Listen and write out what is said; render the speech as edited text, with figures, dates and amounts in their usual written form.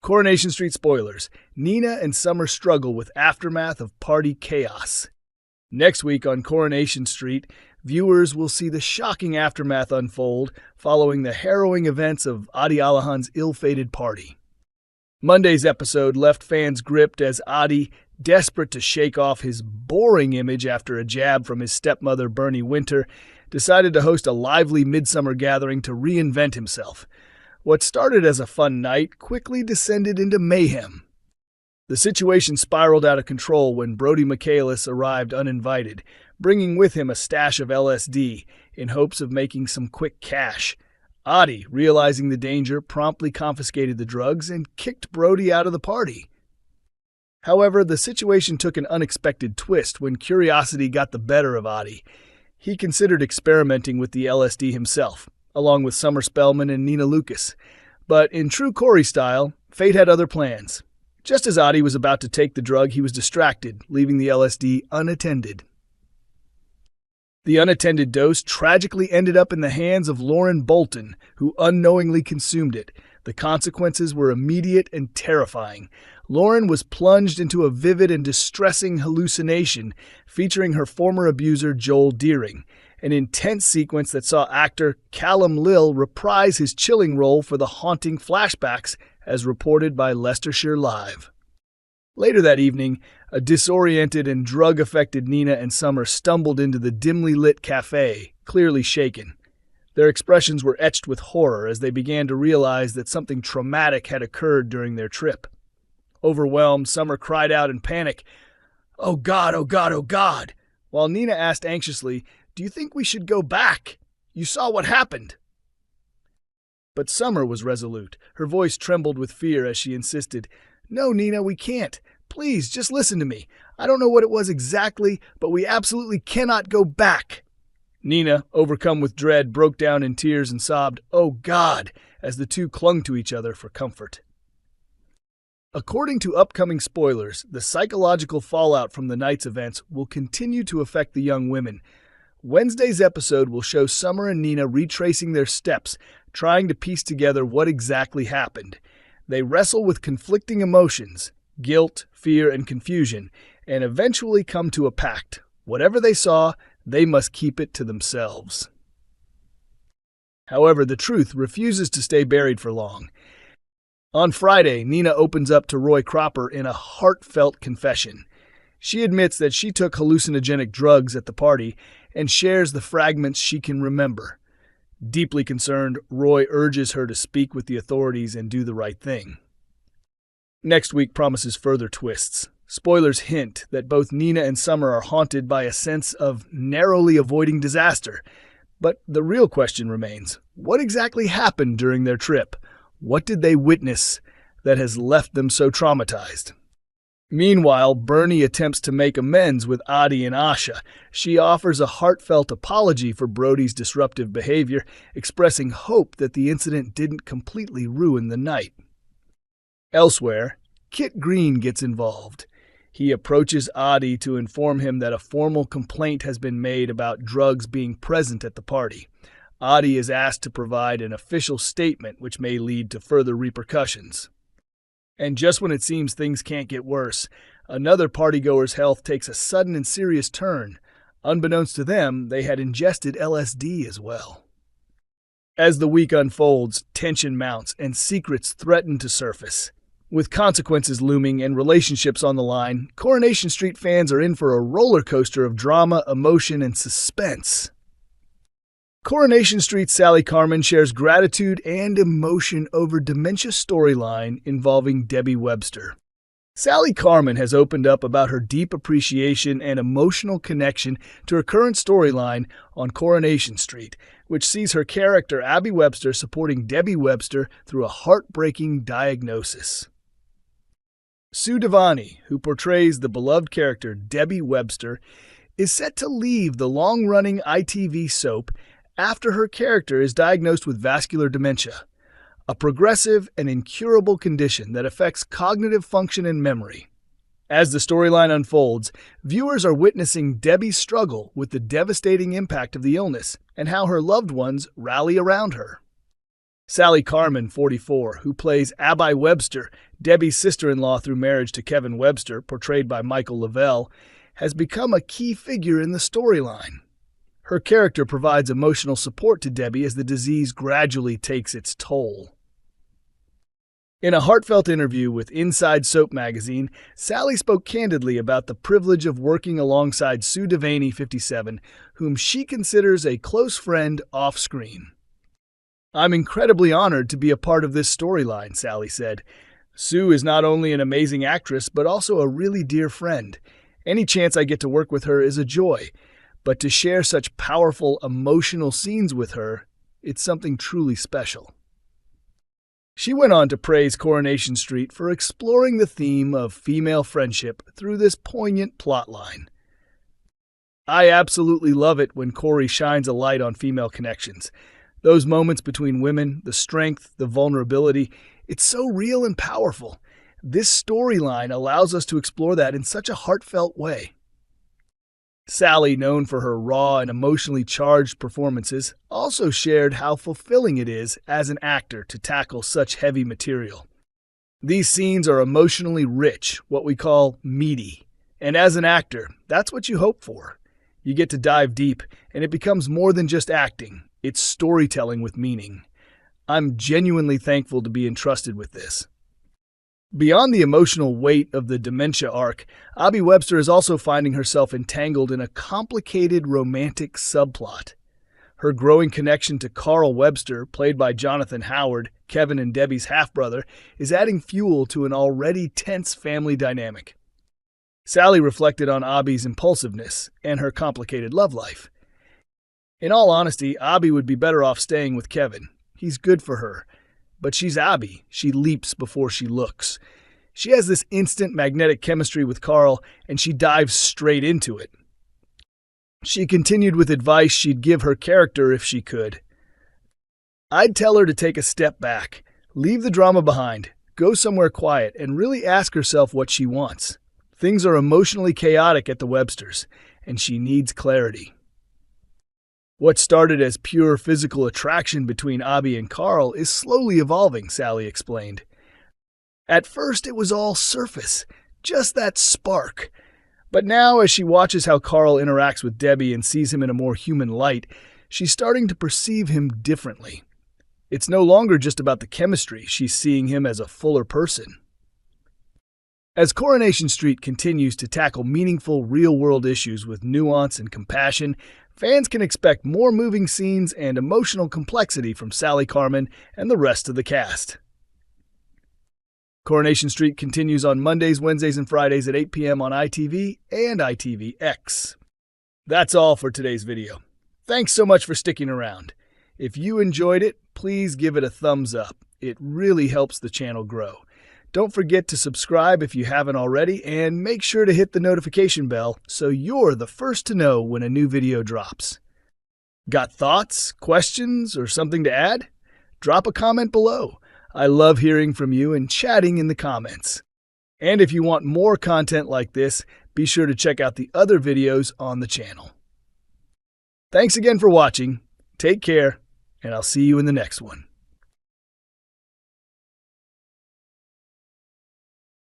Coronation Street spoilers. Nina and Summer struggle with aftermath of party chaos. Next week on Coronation Street, viewers will see the shocking aftermath unfold following the harrowing events of Aadi Alahan's ill-fated party. Monday's episode left fans gripped as Aadi, desperate to shake off his boring image after a jab from his stepmother Bernie Winter, decided to host a lively midsummer gathering to reinvent himself. What started as a fun night quickly descended into mayhem. The situation spiraled out of control when Brody Michaelis arrived uninvited, bringing with him a stash of LSD in hopes of making some quick cash. Aadi, realizing the danger, promptly confiscated the drugs and kicked Brody out of the party. However, the situation took an unexpected twist when curiosity got the better of Aadi. He considered experimenting with the LSD himself, along with Summer Spellman and Nina Lucas. But in true Corrie style, fate had other plans. Just as Aadi was about to take the drug, he was distracted, leaving the LSD unattended. The unattended dose tragically ended up in the hands of Lauren Bolton, who unknowingly consumed it. The consequences were immediate and terrifying. Lauren was plunged into a vivid and distressing hallucination featuring her former abuser Joel Deering, an intense sequence that saw actor Callum Lill reprise his chilling role for the haunting flashbacks as reported by Leicestershire Live. Later that evening, a disoriented and drug-affected Nina and Summer stumbled into the dimly lit cafe, clearly shaken. Their expressions were etched with horror as they began to realize that something traumatic had occurred during their trip. Overwhelmed, Summer cried out in panic, "Oh God, oh God, oh God!" while Nina asked anxiously, "Do you think we should go back? You saw what happened." But Summer was resolute. Her voice trembled with fear as she insisted, "No, Nina, we can't. Please, just listen to me. I don't know what it was exactly, but we absolutely cannot go back." Nina, overcome with dread, broke down in tears and sobbed, "Oh God," as the two clung to each other for comfort. According to upcoming spoilers, the psychological fallout from the night's events will continue to affect the young women. Wednesday's episode will show Summer and Nina retracing their steps, trying to piece together what exactly happened. They wrestle with conflicting emotions, guilt, fear, and confusion, and eventually come to a pact. Whatever they saw, they must keep it to themselves. However, the truth refuses to stay buried for long. On Friday, Nina opens up to Roy Cropper in a heartfelt confession. She admits that she took hallucinogenic drugs at the party and shares the fragments she can remember. Deeply concerned, Roy urges her to speak with the authorities and do the right thing. Next week promises further twists. Spoilers hint that both Nina and Summer are haunted by a sense of narrowly avoiding disaster. But the real question remains, what exactly happened during their trip? What did they witness that has left them so traumatized? Meanwhile, Bernie attempts to make amends with Aadi and Asha. She offers a heartfelt apology for Brody's disruptive behavior, expressing hope that the incident didn't completely ruin the night. Elsewhere, Kit Green gets involved. He approaches Aadi to inform him that a formal complaint has been made about drugs being present at the party. Aadi is asked to provide an official statement which may lead to further repercussions. And just when it seems things can't get worse, another partygoer's health takes a sudden and serious turn. Unbeknownst to them, they had ingested LSD as well. As the week unfolds, tension mounts and secrets threaten to surface. With consequences looming and relationships on the line, Coronation Street fans are in for a roller coaster of drama, emotion, and suspense. Coronation Street's Sally Carman shares gratitude and emotion over dementia storyline involving Debbie Webster. Sally Carman has opened up about her deep appreciation and emotional connection to her current storyline on Coronation Street, which sees her character Abby Webster supporting Debbie Webster through a heartbreaking diagnosis. Sue Devani, who portrays the beloved character Debbie Webster, is set to leave the long-running ITV soap after her character is diagnosed with vascular dementia, a progressive and incurable condition that affects cognitive function and memory. As the storyline unfolds, viewers are witnessing Debbie's struggle with the devastating impact of the illness and how her loved ones rally around her. Sally Carman, 44, who plays Abby Webster, Debbie's sister-in-law through marriage to Kevin Webster, portrayed by Michael Lavelle, has become a key figure in the storyline. Her character provides emotional support to Debbie as the disease gradually takes its toll. In a heartfelt interview with Inside Soap magazine, Sally spoke candidly about the privilege of working alongside Sue Devaney, 57, whom she considers a close friend off-screen. "I'm incredibly honored to be a part of this storyline," Sally said. "Sue is not only an amazing actress, but also a really dear friend. Any chance I get to work with her is a joy, but to share such powerful, emotional scenes with her, it's something truly special." She went on to praise Coronation Street for exploring the theme of female friendship through this poignant plotline. "I absolutely love it when Corrie shines a light on female connections. Those moments between women, the strength, the vulnerability, it's so real and powerful. This storyline allows us to explore that in such a heartfelt way." Sally, known for her raw and emotionally charged performances, also shared how fulfilling it is as an actor to tackle such heavy material. "These scenes are emotionally rich, what we call meaty. And as an actor, that's what you hope for. You get to dive deep, and it becomes more than just acting. It's storytelling with meaning. I'm genuinely thankful to be entrusted with this." Beyond the emotional weight of the dementia arc, Aadi Webster is also finding herself entangled in a complicated romantic subplot. Her growing connection to Carl Webster, played by Jonathan Howard, Kevin and Debbie's half-brother, is adding fuel to an already tense family dynamic. Sally reflected on Aadi's impulsiveness and her complicated love life. "In all honesty, Aadi would be better off staying with Kevin. He's good for her. But she's Aadi. She leaps before she looks. She has this instant magnetic chemistry with Carl, and she dives straight into it." She continued with advice she'd give her character if she could. "I'd tell her to take a step back, leave the drama behind, go somewhere quiet, and really ask herself what she wants. Things are emotionally chaotic at the Websters, and she needs clarity." What started as pure physical attraction between Aadi and Carl is slowly evolving, Sally explained. "At first it was all surface, just that spark. But now as she watches how Carl interacts with Debbie and sees him in a more human light, she's starting to perceive him differently. It's no longer just about the chemistry, she's seeing him as a fuller person." As Coronation Street continues to tackle meaningful, real-world issues with nuance and compassion, fans can expect more moving scenes and emotional complexity from Sally Carman and the rest of the cast. Coronation Street continues on Mondays, Wednesdays, and Fridays at 8 p.m. on ITV and ITVX. That's all for today's video. Thanks so much for sticking around. If you enjoyed it, please give it a thumbs up. It really helps the channel grow. Don't forget to subscribe if you haven't already, and make sure to hit the notification bell so you're the first to know when a new video drops. Got thoughts, questions, or something to add? Drop a comment below. I love hearing from you and chatting in the comments. And if you want more content like this, be sure to check out the other videos on the channel. Thanks again for watching, take care, and I'll see you in the next one.